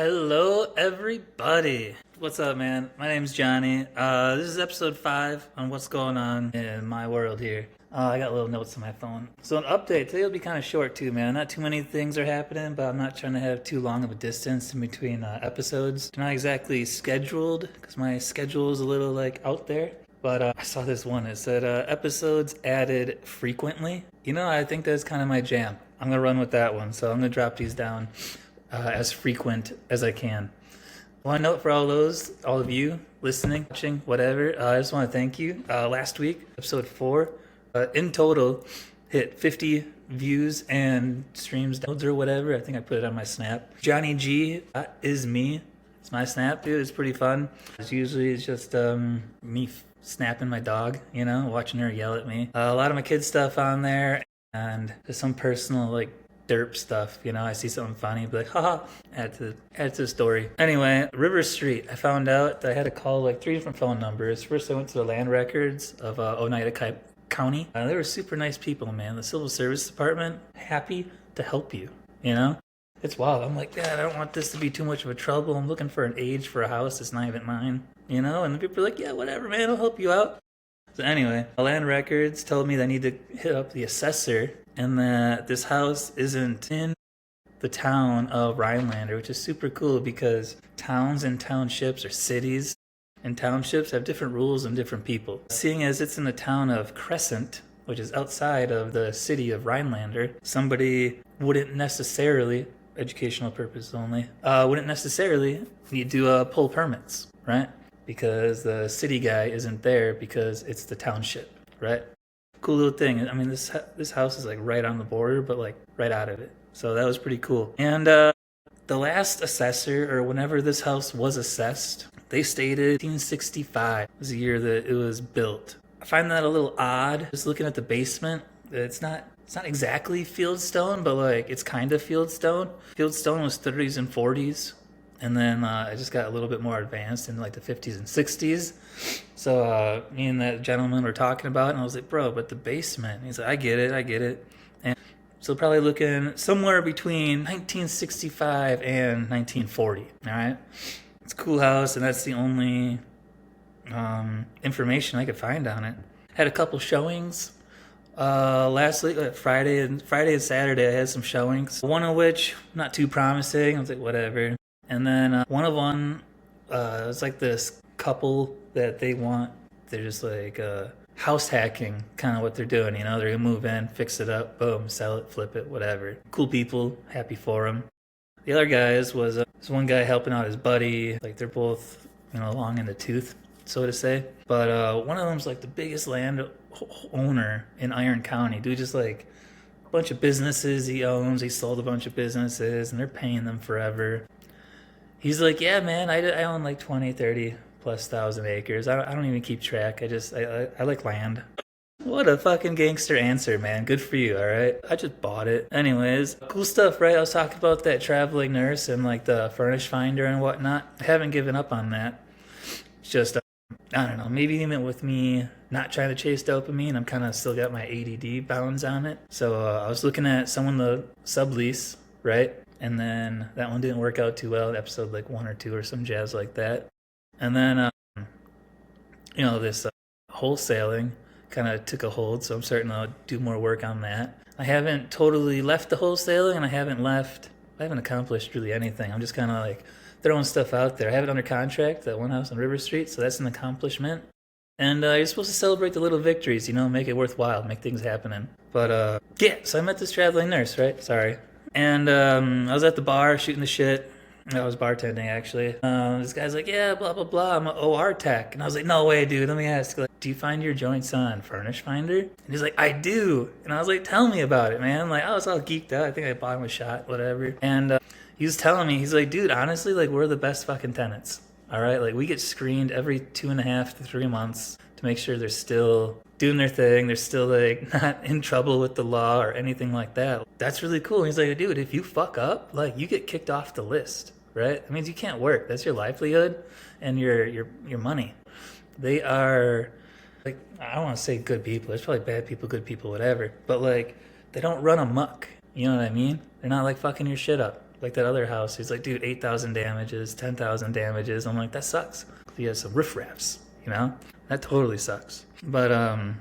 Hello, everybody. What's up, man? My name's Johnny. This is episode 5 on what's going on in my world here. I got little notes on my phone. So an update. Today will be kind of short too, man. Not too many things are happening, but I'm not trying to have too long of a distance in between episodes. They're not exactly scheduled because my schedule is a little out there. But I saw this one. It said episodes added frequently. I think that's kind of my jam. I'm gonna run with that one. So I'm gonna drop these down as frequent as I can. One note for all of you listening, watching, whatever. I just want to thank you. Last week, episode 4, in total, hit 50 views and streams, downloads or whatever. I think I put it on my Snap. Johnny G is me. It's my Snap, dude. It's pretty fun. It's just me snapping my dog, watching her yell at me. A lot of my kids stuff on there, and just some personal derp stuff. I see something funny, be like, haha, add to the story. Anyway, River Street, I found out that I had to call 3 different phone numbers. First, I went to the land records of Oneida County. They were super nice people, man. The Civil Service Department, happy to help you, It's wild. I'm like, Dad, I don't want this to be too much of a trouble. I'm looking for an age for a house that's not even mine, And the people are like, yeah, whatever, man, I'll help you out. So anyway, the land records told me that I need to hit up the assessor and that this house isn't in the town of Rhinelander, which is super cool because towns and townships or cities and townships have different rules and different people. Seeing as it's in the town of Crescent, which is outside of the city of Rhinelander, somebody wouldn't necessarily, educational purposes only, wouldn't necessarily need to pull permits, right? Because the city guy isn't there because it's the township, right? Cool little thing. I mean, this house is right on the border, but right out of it. So that was pretty cool. And the last assessor, or whenever this house was assessed, they stated 1865 was the year that it was built. I find that a little odd. Just looking at the basement, it's not exactly fieldstone, but it's kind of fieldstone. Fieldstone was 30s and 40s. And then I just got a little bit more advanced in the 50s and 60s. So me and that gentleman were talking about it, and I was like, bro, but the basement. He's like, I get it. And so probably looking somewhere between 1965 and 1940, all right? It's a cool house, and that's the only information I could find on it. Had a couple showings. Last week, Friday and Saturday, I had some showings. One of which, not too promising. I was like, whatever. And then one of them, it's this couple that they're just house hacking, kind of what they're doing, They're going to move in, fix it up, boom, sell it, flip it, whatever. Cool people, happy for them. The other guys was this one guy helping out his buddy. They're both, long in the tooth, so to say. But one of them's the biggest land owner in Iron County. Dude, just a bunch of businesses he owns. He sold a bunch of businesses, and they're paying them forever. He's like, yeah, man, I own 20, 30 plus thousand acres. I don't even keep track. I like land. What a fucking gangster answer, man. Good for you, all right? I just bought it. Anyways, cool stuff, right? I was talking about that traveling nurse and the furnish finder and whatnot. I haven't given up on that. It's just, I don't know, maybe even with me not trying to chase dopamine, I'm kind of still got my ADD bounds on it. So I was looking at someone to sublease, right? And then that one didn't work out too well, episode 1 or 2 or some jazz like that. And then, this wholesaling kind of took a hold, so I'm starting to do more work on that. I haven't totally left the wholesaling, and I haven't accomplished really anything. I'm just kind of throwing stuff out there. I have it under contract, that one house on River Street, so that's an accomplishment. And you're supposed to celebrate the little victories, make it worthwhile, make things happening. But, yeah, so I met this traveling nurse, right? Sorry. And I was at the bar shooting the shit. I was bartending, actually. This guy's like, yeah, blah, blah, blah. I'm an OR tech. And I was like, no way, dude. Let me ask. Do you find your joints on Furnish Finder? And he's like, I do. And I was like, tell me about it, man. I was all geeked out. I think I bought him a shot, whatever. And he was telling me, he's like, dude, honestly, we're the best fucking tenants. All right? We get screened every 2.5 to 3 months to make sure they're still doing their thing. They're still not in trouble with the law or anything like that. That's really cool. And he's like, dude, if you fuck up, you get kicked off the list, right? That means you can't work. That's your livelihood and your money. They are I don't want to say good people. There's probably bad people, good people, whatever. But they don't run amok. You know what I mean? They're not fucking your shit up. Like that other house, he's like, dude, 8,000 damages, 10,000 damages. I'm like, that sucks. He has some riffraffs, you know? That totally sucks. But I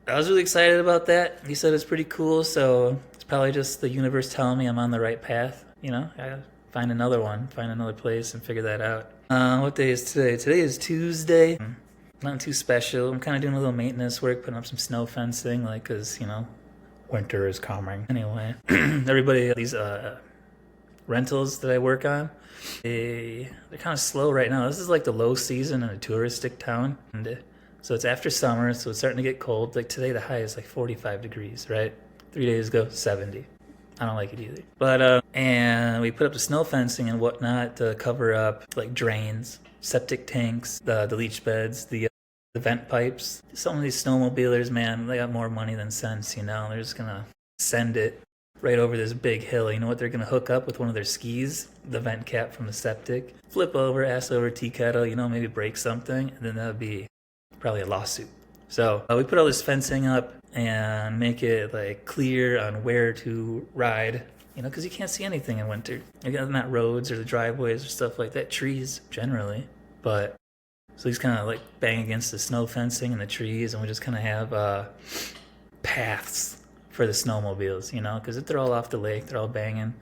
was really excited about that. He said it's pretty cool, so it's probably just the universe telling me I'm on the right path. You know, I gotta find another one, find another place, and figure that out. What day is today? Today is Tuesday. Nothing too special. I'm kind of doing a little maintenance work, putting up some snow fencing, like, cause you know, winter is coming. Anyway, everybody, these rentals that I work on, they're kind of slow right now. This is like the low season in a touristic town, and so it's after summer, so it's starting to get cold. Like today, the high is like 45 degrees, right? 3 days ago, 70. I don't like it either. But and we put up the snow fencing and whatnot to cover up like drains, septic tanks, the leach beds, the vent pipes. Some of these snowmobilers, man, they got more money than sense, you know. They're just gonna send it right over this big hill. You know what they're gonna hook up with? One of their skis, the vent cap from the septic, flip over, ass over tea kettle, you know, maybe break something, and then that would be probably a lawsuit. So we put all this fencing up and make it like clear on where to ride, you know, because you can't see anything in winter. Not roads or the driveways or stuff like that, trees generally. But so he's kind of like bang against the snow fencing and the trees, and we just kind of have paths for the snowmobiles, you know, because if they're all off the lake, they're all banging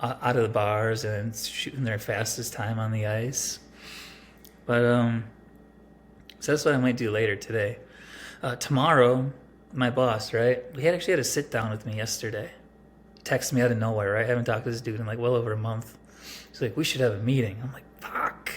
out of the bars and shooting their fastest time on the ice. But so that's what I might do later today. Tomorrow, my boss, right? He actually had a sit down with me yesterday. He texted me out of nowhere, right? I haven't talked to this dude in like well over a month. He's like, we should have a meeting. I'm like, fuck.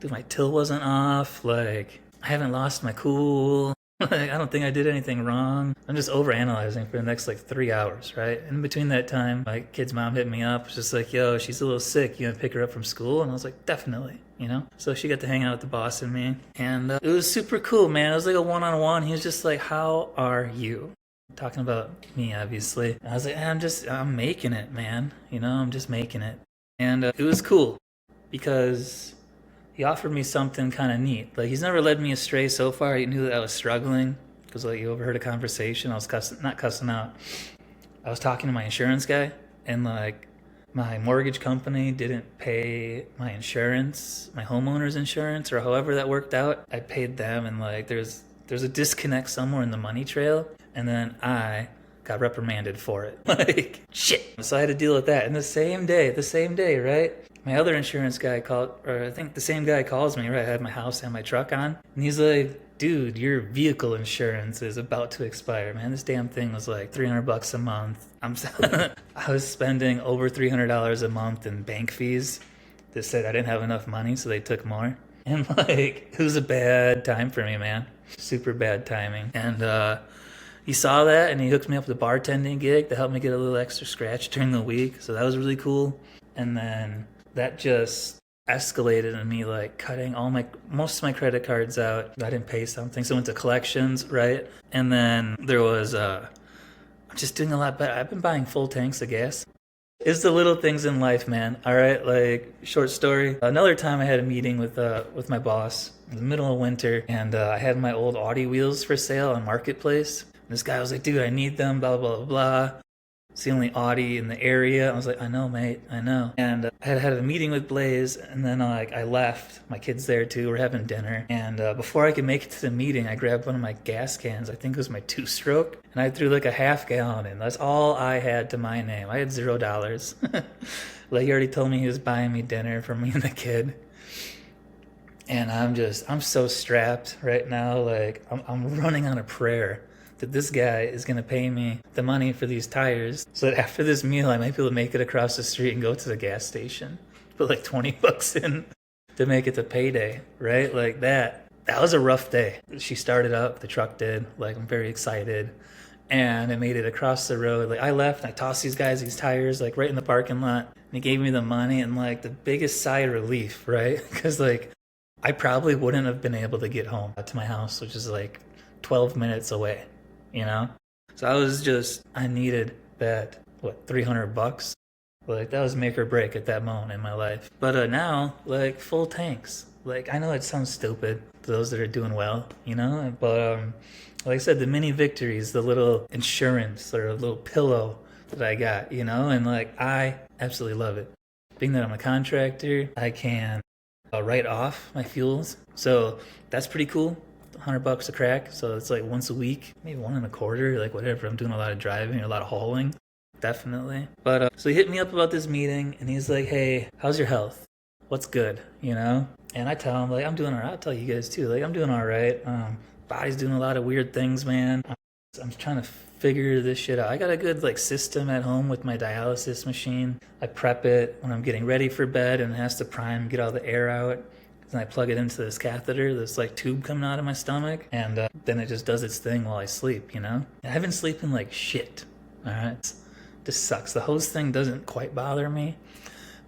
Dude, my till wasn't off. Like, I haven't lost my cool. Like, I don't think I did anything wrong. I'm just overanalyzing for the next like 3 hours, right? And in between that time, my kid's mom hit me up. It's just like, yo, she's a little sick. You want to pick her up from school? And I was like, definitely, you know? So she got to hang out with the boss and me. And it was super cool, man. It was like a one-on-one. He was just like, how are you? Talking about me, obviously. And I was like, I'm making it, man. You know, I'm just making it. And it was cool because he offered me something kind of neat. Like, he's never led me astray so far. He knew that I was struggling because, like, you overheard a conversation. I was not cussing out. I was talking to my insurance guy, and, like, my mortgage company didn't pay my insurance, my homeowner's insurance, or however that worked out. I paid them, and, like, there's a disconnect somewhere in the money trail, and then I got reprimanded for it. Like, shit. So I had to deal with that. And the same day, right? My other insurance guy called, or I think the same guy calls me, right? I had my house and my truck on. And he's like, dude, your vehicle insurance is about to expire, man. This damn thing was like $300 a month. I was spending over $300 a month in bank fees. They said I didn't have enough money, so they took more. And like, it was a bad time for me, man. Super bad timing. And he saw that and he hooked me up with a bartending gig to help me get a little extra scratch during the week. So that was really cool. And then that just escalated in me, like cutting most of my credit cards out. I didn't pay something, so I went to collections, right? And then there was I'm just doing a lot better. I've been buying full tanks of gas. It's the little things in life, man. All right, like, short story. Another time I had a meeting with my boss in the middle of winter, and I had my old Audi wheels for sale on Marketplace. And this guy was like, dude, I need them, blah, blah, blah, blah. It's the only Audi in the area. I was like, I know, mate, I know. And I had a meeting with Blaze, and then I left. My kid's there too. We're having dinner. And before I could make it to the meeting, I grabbed one of my gas cans. I think it was my 2-stroke. And I threw like a half gallon in. That's all I had to my name. I had $0. Like, he already told me he was buying me dinner for me and the kid. And I'm so strapped right now. Like, I'm running on a prayer that this guy is going to pay me the money for these tires so that after this meal I might be able to make it across the street and go to the gas station. Put like $20 in to make it to payday, right? Like that was a rough day. She started up, the truck did. Like, I'm very excited. And I made it across the road. Like, I left and I tossed these guys these tires like right in the parking lot. And he gave me the money, and like the biggest sigh of relief, right? Because like I probably wouldn't have been able to get home to my house, which is like 12 minutes away. You know, so I needed that, $300? Like, that was make or break at that moment in my life. But now, like, full tanks. Like, I know it sounds stupid to those that are doing well, you know, but like I said, the mini victories, the little insurance or a little pillow that I got, you know, and like I absolutely love it. Being that I'm a contractor, I can write off my fuels, so that's pretty cool. $100 a crack, so it's like once a week, maybe one and a quarter, like whatever. I'm doing a lot of driving, a lot of hauling, definitely. But so he hit me up about this meeting, and he's like, "Hey, how's your health? What's good?" You know, and I tell him like, "I'm doing alright." I'll tell you guys too, like I'm doing all right. Body's doing a lot of weird things, man. I'm trying to figure this shit out. I got a good like system at home with my dialysis machine. I prep it when I'm getting ready for bed, and it has to prime, get all the air out. Then I plug it into this catheter, this like tube coming out of my stomach, and then it just does its thing while I sleep, you know? I haven't sleeping like shit, all right? It just sucks. The hose thing doesn't quite bother me,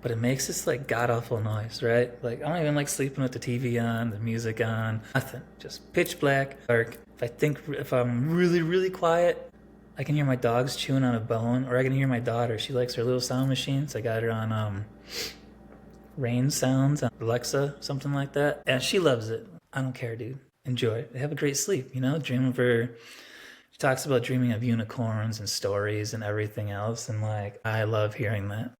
but it makes this like god-awful noise, right? Like I don't even like sleeping with the TV on, the music on, nothing. Just pitch black, dark. If I'm really, really quiet, I can hear my dogs chewing on a bone, or I can hear my daughter. She likes her little sound machines. I got her on rain sounds on Alexa, something like that. And she loves it. I don't care, dude. Enjoy. Have a great sleep, you know? Dream of her. She talks about dreaming of unicorns and stories and everything else. And like, I love hearing that.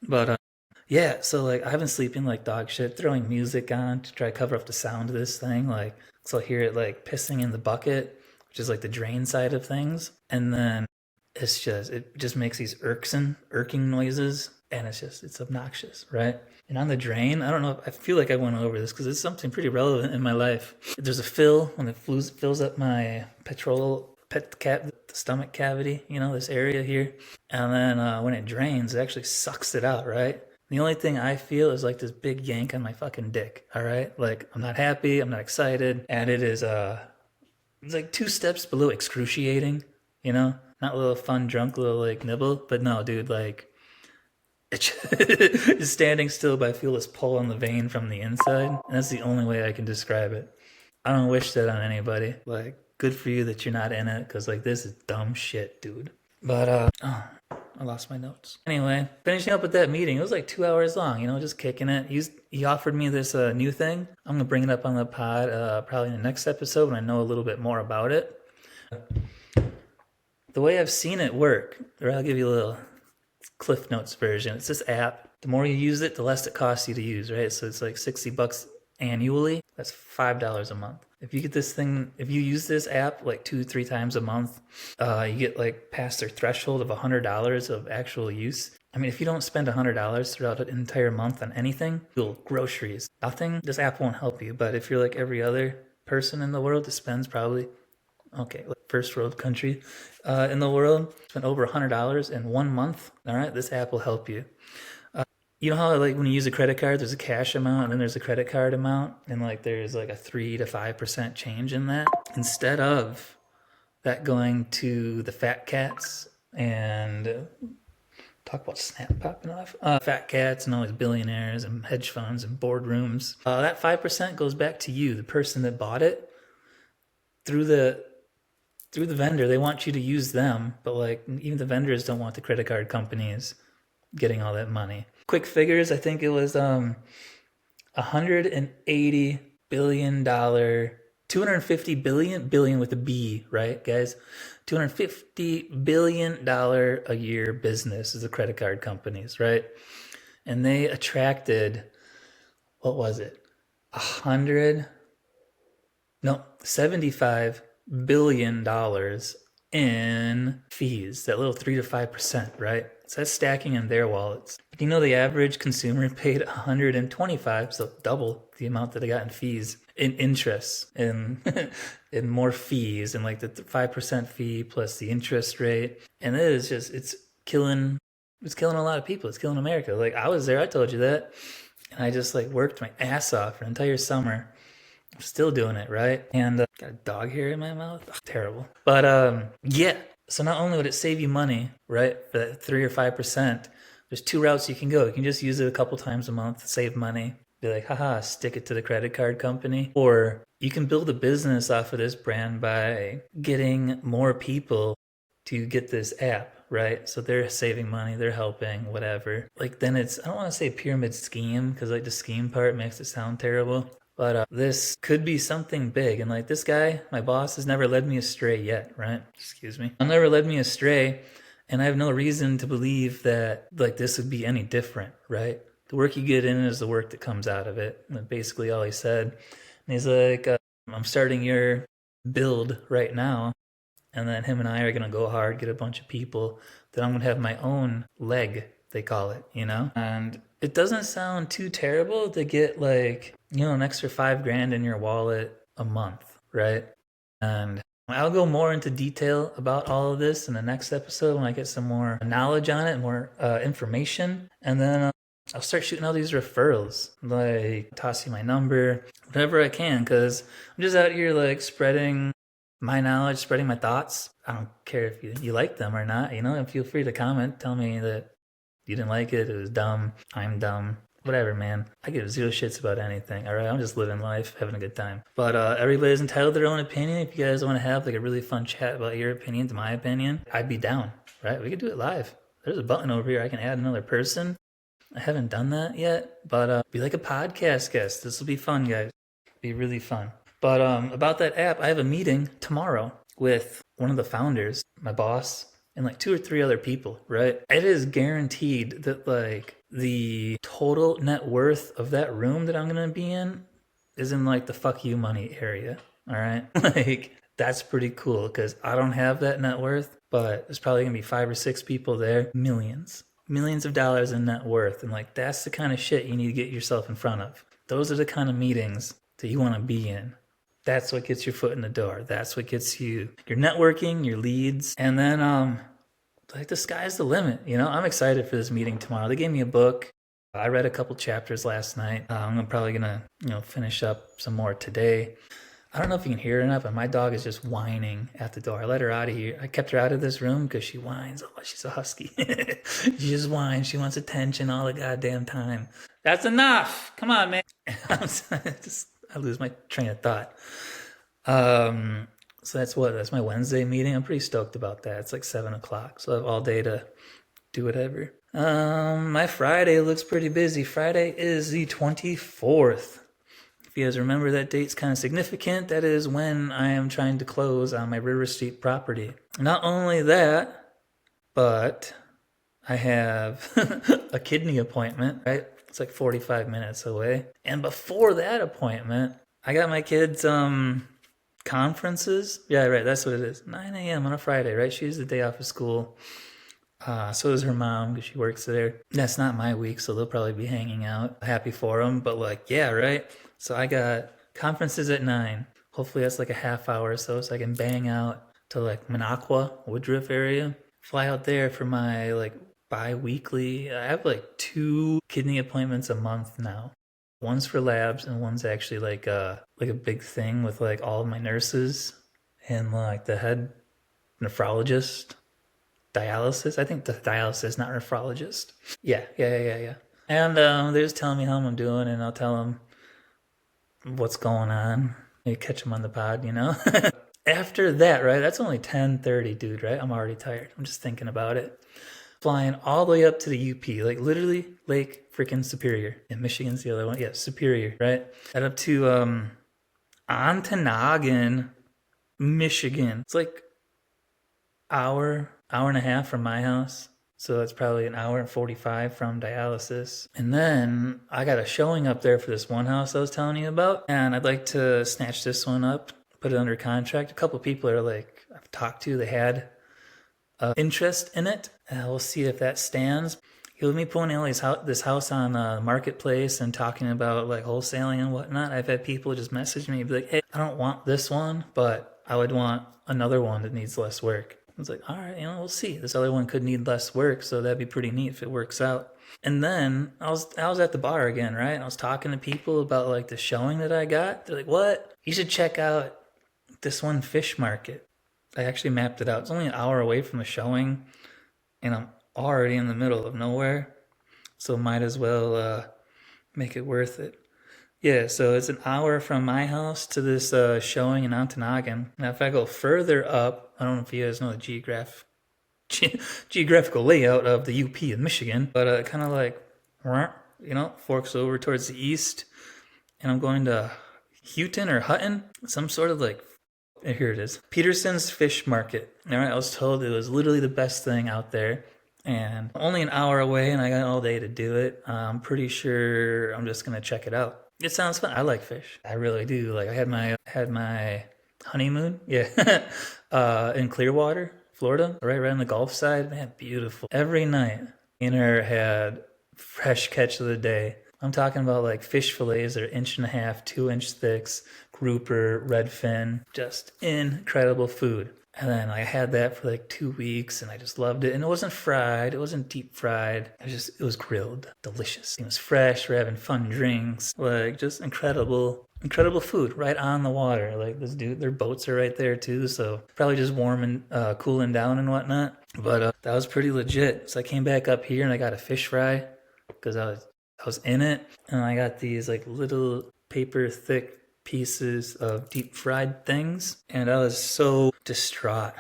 But yeah, so like I've been sleeping like dog shit, throwing music on to try to cover up the sound of this thing. Like, so I hear it like pissing in the bucket, which is like the drain side of things. And then it just makes these irking noises. And it's obnoxious, right? And on the drain, I don't know, I feel like I went over this because it's something pretty relevant in my life. There's a fill when it fills up my the stomach cavity, you know, this area here. And then when it drains, it actually sucks it out, right? The only thing I feel is like this big yank on my fucking dick, all right? Like I'm not happy, I'm not excited, and it's like 2 steps below excruciating, you know? Not a little fun drunk little like nibble, but no, dude, like just standing still, but I feel this pull on the vein from the inside. And that's the only way I can describe it. I don't wish that on anybody. Like, good for you that you're not in it, because like this is dumb shit, dude. But I lost my notes. Anyway, finishing up with that meeting, it was like 2 hours long, you know, just kicking it. He offered me this new thing. I'm gonna bring it up on the pod probably in the next episode when I know a little bit more about it. The way I've seen it work, or I'll give you a little Cliff Notes version. It's this app. The more you use it, the less it costs you to use, right? So it's like $60 annually. That's $5 a month. If you get this thing, if you use this app like 2-3 times a month, you get like past their threshold of $100 of actual use. I mean, if you don't spend $100 throughout an entire month on anything, groceries, nothing, this app won't help you. But if you're like every other person in the world that spends probably, like first world country in the world, spend over $100 in 1 month, all right, this app will help you. You know how like when you use a credit card, there's a cash amount and then there's a credit card amount, and like there's like a 3 to 5% change in that. Instead of that going to the fat cats and talk about Snap popping off, fat cats and all these billionaires and hedge funds and boardrooms, that 5% goes back to you, the person that bought it, through the vendor. They want you to use them, but like even the vendors don't want the credit card companies getting all that money. Quick figures, I think it was $180 billion, 250 billion with a B, right, guys? $250 billion a year business is the credit card companies, right? And they attracted, what was it? $75 billion in fees, that little 3 to 5%, right? So that's stacking in their wallets. But you know, the average consumer paid $125, so double the amount that they got in fees, in interest, and in more fees, and like the 5% fee plus the interest rate. And it is just, it's killing a lot of people. It's killing America. Like I was there, I told you that. And I just like worked my ass off for an entire summer. I'm still doing it, right? And got a dog hair in my mouth. Oh, terrible. But yeah. So not only would it save you money, right, for that 3 or 5%, there's 2 routes you can go. You can just use it a couple times a month, save money, be like, haha, stick it to the credit card company. Or you can build a business off of this brand by getting more people to get this app, right? So they're saving money, they're helping, whatever. Like then it's, I don't want to say pyramid scheme, because like the scheme part makes it sound terrible. But this could be something big. And like this guy, my boss, has never led me astray yet, right? Excuse me. Never led me astray. And I have no reason to believe that like this would be any different, right? The work you get in is the work that comes out of it. And basically all he said. And he's like, I'm starting your build right now. And then him and I are going to go hard, get a bunch of people. Then I'm going to have my own leg, they call it, you know? And it doesn't sound too terrible to get like, you know, an extra $5,000 in your wallet a month, right? And I'll go more into detail about all of this in the next episode when I get some more knowledge on it, more information. And then I'll start shooting all these referrals, like toss you my number, whatever I can, because I'm just out here like spreading my knowledge, spreading my thoughts. I don't care if you like them or not, you know, and feel free to comment. Tell me that you didn't like it, it was dumb, I'm dumb. Whatever, man. I give zero shits about anything, all right? I'm just living life, having a good time. But everybody's entitled to their own opinion. If you guys want to have like a really fun chat about your opinion to my opinion, I'd be down, right? We could do it live. There's a button over here. I can add another person. I haven't done that yet, but be like a podcast guest. This will be fun, guys. Be really fun. But about that app, I have a meeting tomorrow with one of the founders, my boss, and like 2 or 3 other people, right? It is guaranteed that like the total net worth of that room that I'm gonna be in is in like the fuck you money area, all right? Like that's pretty cool because I don't have that net worth, but there's probably gonna be 5 or 6 people there, millions of dollars in net worth, and like that's the kind of shit you need to get yourself in front of. Those are the kind of meetings that you want to be in. That's what gets your foot in the door. That's what gets you your networking, your leads. And then like the sky's the limit, you know? I'm excited for this meeting tomorrow. They gave me a book. I read a couple chapters last night. I'm probably gonna, you know, finish up some more today. I don't know if you can hear it or not, but my dog is just whining at the door. I let her out of here. I kept her out of this room because she whines. Oh, she's a husky. She just whines. She wants attention all the goddamn time. That's enough. Come on, man. I lose my train of thought. So that's my Wednesday meeting. I'm pretty stoked about that. It's like 7 o'clock, so I have all day to do whatever. My Friday looks pretty busy. Friday is the 24th. If you guys remember, that date's kind of significant. That is when I am trying to close on my River Street property. Not only that, but I have a kidney appointment, right? It's like 45 minutes away. And before that appointment, I got my kids' conferences. Yeah, right, that's what it is. 9 a.m. on a Friday, right? She has the day off of school. So does her mom because she works there. That's not my week, so they'll probably be hanging out. Happy for them, but like, yeah, right? So I got conferences at 9. Hopefully that's like a half hour or so I can bang out to like Minocqua, Woodruff area. Fly out there for my like bi-weekly. I have like 2 kidney appointments a month now. One's for labs and one's actually like a big thing with like all of my nurses and like the head nephrologist. Dialysis? I think the dialysis, not nephrologist. Yeah. And they're just telling me how I'm doing, and I'll tell them what's going on. Maybe catch them on the pod, you know? After that, right? That's only 10:30, dude, right? I'm already tired. I'm just thinking about it. Flying all the way up to the UP, like literally Lake freaking Superior. Yeah, Michigan's the other one. Yeah, Superior, right? And up to Ontonagon, Michigan. It's like hour and a half from my house. So that's probably an hour and 45 from dialysis. And then I got a showing up there for this one house I was telling you about. And I'd like to snatch this one up, put it under contract. A couple people are like, I've talked to, they had interest in it. We'll see if that stands. With me putting all this house on Marketplace and talking about like wholesaling and whatnot, I've had people just message me and be like, hey, I don't want this one, but I would want another one that needs less work. I was like, all right, you know, we'll see. This other one could need less work, so that'd be pretty neat if it works out. And then I was at the bar again, right? And I was talking to people about like the showing that I got. They're like, what? You should check out this one fish market. I actually mapped it out. It's only an hour away from the showing, and I'm already in the middle of nowhere, so might as well make it worth it. Yeah, so it's an hour from my house to this showing in Ontonagon. Now, if I go further up, I don't know if you guys know the geographical layout of the UP of Michigan, but it kind of like, you know, forks over towards the east, and I'm going to Houghton or Hutton, some sort of like Here it is. Peterson's Fish Market. All right, I was told it was literally the best thing out there. And only an hour away, and I got all day to do it. I'm pretty sure I'm just gonna check it out. It sounds fun. I like fish. I really do. Like I had my honeymoon, yeah, in Clearwater, Florida, right on the Gulf side. Man, beautiful. Every night, dinner had fresh catch of the day. I'm talking about like fish fillets that are 1.5 2 inch thicks, grouper, redfin, just incredible food. And then I had that for like 2 weeks and I just loved it. And it wasn't fried. It wasn't deep fried. It was grilled. Delicious. It was fresh. We're having fun drinks. Like just incredible food right on the water. Like this dude, their boats are right there too. So probably just warming, cooling down and whatnot. But that was pretty legit. So I came back up here and I got a fish fry because I was in it. And I got these like little paper thick pieces of deep fried things, and I was so distraught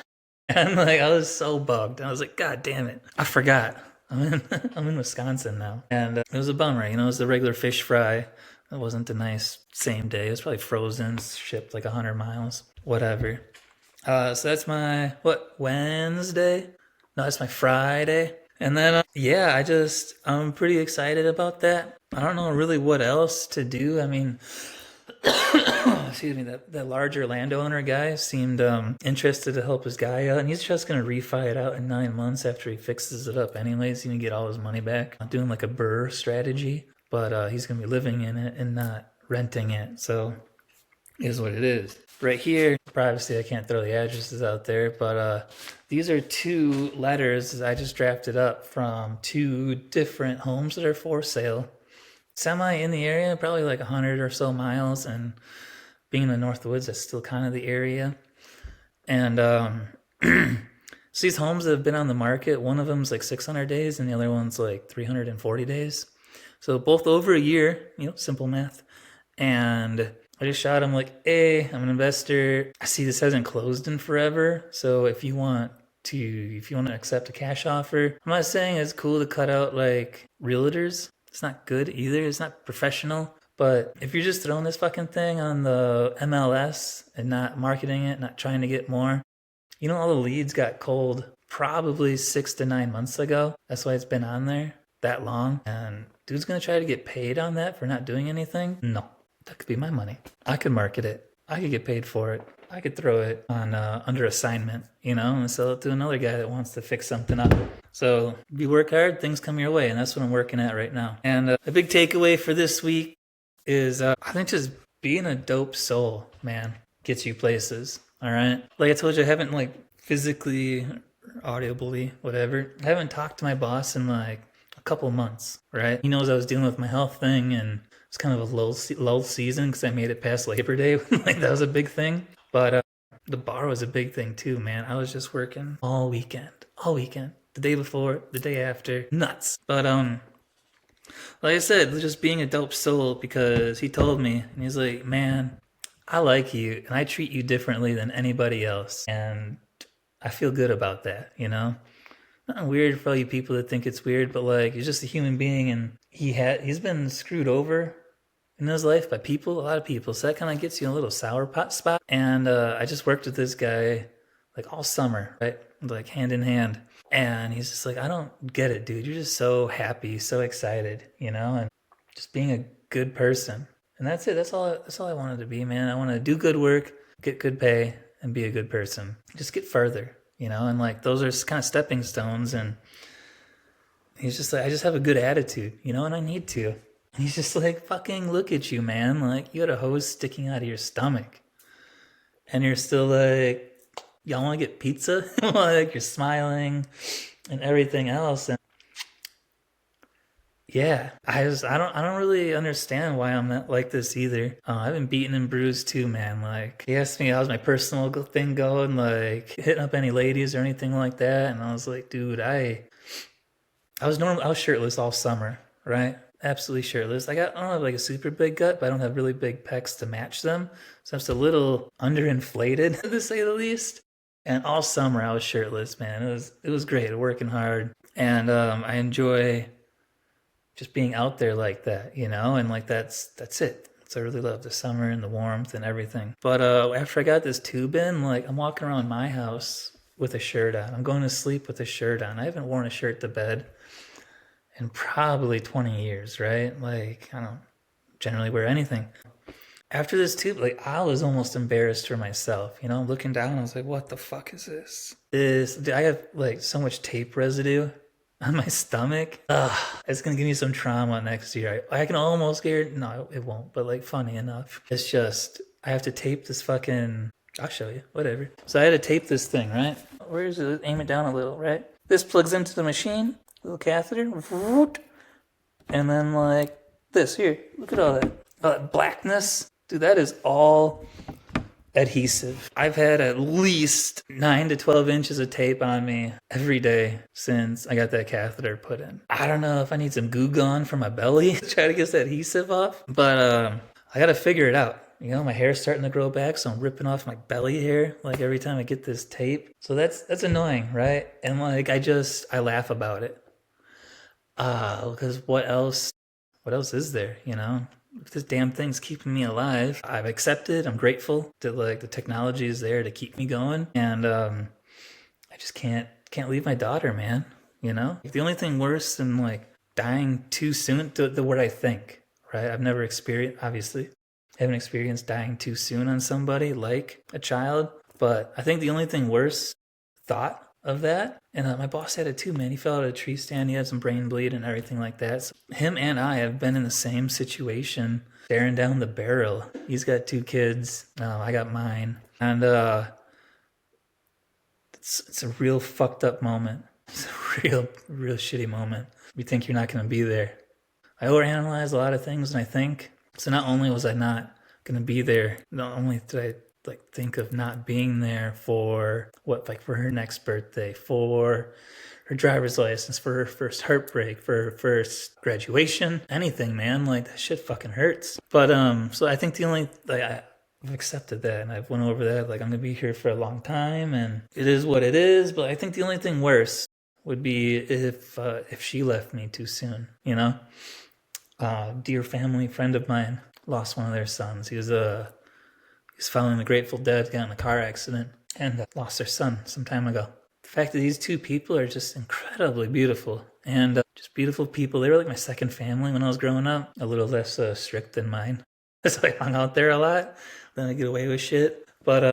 and like I was so bugged. I was like, God damn it, I forgot I'm in Wisconsin now. And it was a bummer. It was the regular fish fry. It wasn't the nice same day. It was probably frozen, shipped like 100 miles, whatever. So that's my Wednesday. No, that's my Friday. And then I'm pretty excited about that. I don't know really what else to do. I mean, excuse me, that larger landowner guy seemed interested to help his guy out, and he's just going to refi it out in 9 months after he fixes it up anyways. He's going to get all his money back. I'm doing like a BRRRR strategy, but he's going to be living in it and not renting it, so it is what it is. Right here, privacy, I can't throw the addresses out there, but these are 2 letters I just drafted up from 2 different homes that are for sale. Semi in the area, probably like 100 or so miles, and being in the North Woods, that's still kind of the area. And so these homes that have been on the market, one of them's like 600 days and the other one's like 340 days. So both over a year, simple math. And I just shot him like, hey, I'm an investor. I see this hasn't closed in forever. So if you want to accept a cash offer, I'm not saying it's cool to cut out like realtors. It's not good either. It's not professional. But if you're just throwing this fucking thing on the MLS and not marketing it, not trying to get more, all the leads got cold probably 6 to 9 months ago. That's why it's been on there that long. And dude's going to try to get paid on that for not doing anything? No, that could be my money. I could market it. I could get paid for it. I could throw it on under assignment, and sell it to another guy that wants to fix something up. So if you work hard, things come your way, and that's what I'm working at right now. And a big takeaway for this week is I think just being a dope soul, man, gets you places, all right? Like I told you, I haven't like physically, audibly, whatever. I haven't talked to my boss in like a couple months, right? He knows I was dealing with my health thing, and it's kind of a lull season because I made it past Labor Day. Like that was a big thing. But the bar was a big thing too, man. I was just working all weekend. The day before, the day after, nuts. But like I said, just being a dope soul, because he told me, and he's like, man, I like you and I treat you differently than anybody else, and I feel good about that, Not weird for all you people that think it's weird, but like he's just a human being, and he's been screwed over in his life by a lot of people, so that kind of gets you in a little sour spot. And I just worked with this guy like all summer, right, like hand in hand, and he's just like, I don't get it, dude, you're just so happy, so excited, and just being a good person. And that's it. That's all I wanted to be, man. I want to do good work, get good pay, and be a good person. Just get further, and like those are kind of stepping stones. And he's just like, I just have a good attitude, and I need to. And he's just like, fucking look at you, man. Like, you got a hose sticking out of your stomach. And you're still like, y'all want to get pizza? Like, you're smiling and everything else. And yeah, I don't really understand why I'm not like this either. I've been beaten and bruised too, man. Like, he asked me how's my personal thing going, like hitting up any ladies or anything like that. And I was like, dude, I was shirtless all summer, right? Absolutely shirtless. I don't have like a super big gut, but I don't have really big pecs to match them. So I'm just a little underinflated, to say the least. And all summer I was shirtless, man. It was great, working hard. And I enjoy just being out there like that, and like that's it. So I really love the summer and the warmth and everything. But after I got this tube in, like I'm walking around my house with a shirt on. I'm going to sleep with a shirt on. I haven't worn a shirt to bed in probably 20 years, right? Like I don't generally wear anything. After this tube, like I was almost embarrassed for myself. You know, I'm looking down, I was like, what the fuck is this? I have like so much tape residue on my stomach. It's gonna give me some trauma next year. I can almost guarantee, no, it won't, but like funny enough. It's just, I have to tape this fucking, I'll show you, whatever. So I had to tape this thing, right? Where is it? Aim it down a little, right? This plugs into the machine, little catheter, and then like this, here, look at all that blackness. Dude, that is all adhesive. I've had at least 9 to 12 inches of tape on me every day since I got that catheter put in. I don't know if I need some Goo Gone for my belly to try to get that adhesive off, but I gotta figure it out. You know, my hair's starting to grow back, so I'm ripping off my belly hair like every time I get this tape. So that's annoying, right? And like I laugh about it. Because what else is there, you know? This damn thing's keeping me alive. I've accepted, I'm grateful that like the technology is there to keep me going. And I just can't leave my daughter, man. You know? The only thing worse than like dying too soon, the word I think, right? I've never experienced, obviously, I haven't experienced dying too soon on somebody like a child. But I think the only thing worse thought of that, and my boss had it too, man. He fell out of a tree stand, he had some brain bleed and everything like that. So him and I have been in the same situation, staring down the barrel. He's got 2 kids, I got mine, and it's a real fucked up moment. It's a real shitty moment. You think you're not going to be there. I overanalyze a lot of things, and I think so. Not only was I not going to be there, not only did I like think of not being there for for her next birthday, for her driver's license, for her first heartbreak, for her first graduation, anything, man. Like that shit fucking hurts. But so I think the only I've accepted that, and I've went over that. Like I'm gonna be here for a long time, and it is what it is. But I think the only thing worse would be if she left me too soon. You know, dear family friend of mine lost one of their sons. He was following the Grateful Dead, got in a car accident, and lost their son some time ago. The fact that these 2 people are just incredibly beautiful, and just beautiful people. They were like my second family when I was growing up, a little less strict than mine. So I hung out there a lot, then I get away with shit. But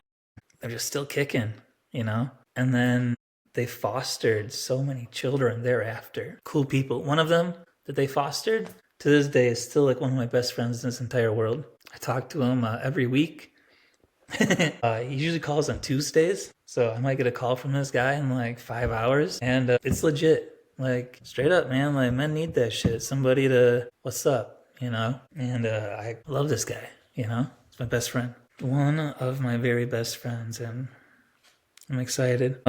they're just still kicking, you know? And then they fostered so many children thereafter. Cool people. One of them that they fostered, to this day, is still like one of my best friends in this entire world. I talk to him every week. He usually calls on Tuesdays, so I might get a call from this guy in like 5 hours, and it's legit. Like straight up, man. Like men need that shit. Somebody to what's up, you know. And I love this guy. You know, it's my best friend, one of my very best friends, and I'm excited.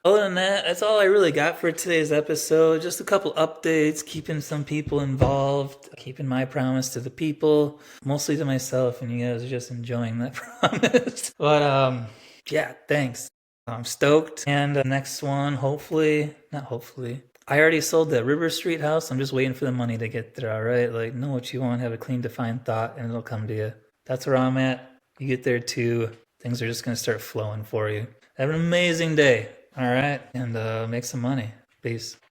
Other than that, that's all I really got for today's episode. Just a couple updates, keeping some people involved, keeping my promise to the people, mostly to myself, and you guys are just enjoying that promise. But yeah, thanks. I'm stoked. And the next one, not hopefully. I already sold that River Street house. I'm just waiting for the money to get there, all right? Like, know what you want, have a clean, defined thought, and it'll come to you. That's where I'm at. You get there too. Things are just going to start flowing for you. Have an amazing day. All right, and make some money. Peace.